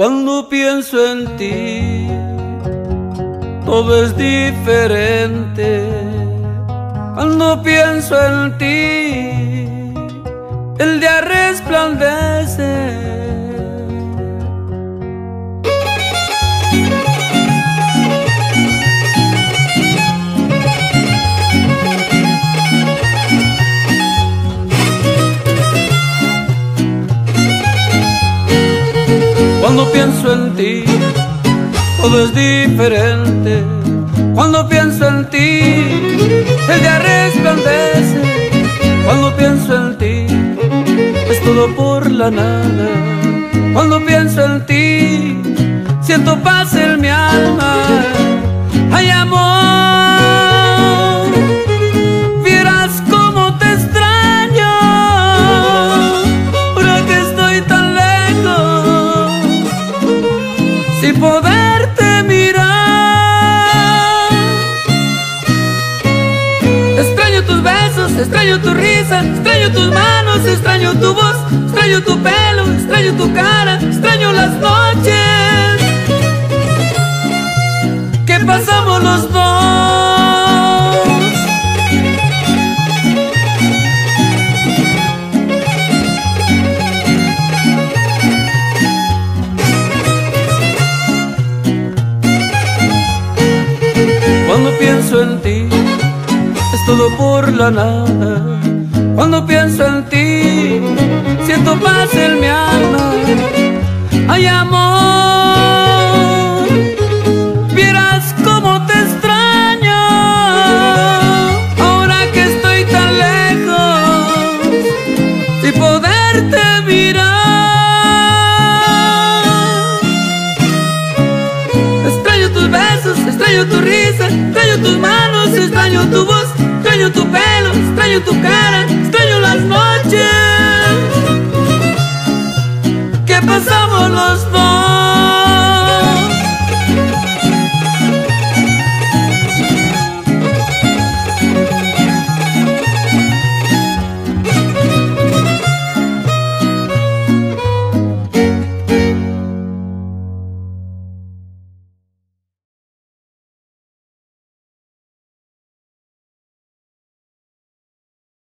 Cuando pienso en ti, todo es diferente. Cuando pienso en ti, el día resplandece. Cuando pienso en ti, todo es diferente. Cuando pienso en ti, el día resplandece. Cuando pienso en ti, es todo por la nada. Cuando pienso en ti, siento paz en mi alma. Ay, amor, vieras cómo te extraño, ahora que estoy tan lejos, sin poderte mirar. Extraño tus besos, extraño tu risa, extraño tus manos, extraño tu voz, extraño tu pelo, extraño tu cara, extraño las noches que pasamos los dos. Cuando pienso en ti, es todo por la nada. Cuando pienso en ti, siento paz en mi alma. Ay, amor, vieras cómo te extraño, ahora que estoy tan lejos, sin poderte mirar. Extraño tus besos, extraño tu risa, extraño tus manos, extraño tu voz, extraño tu pelo, extraño tu cara,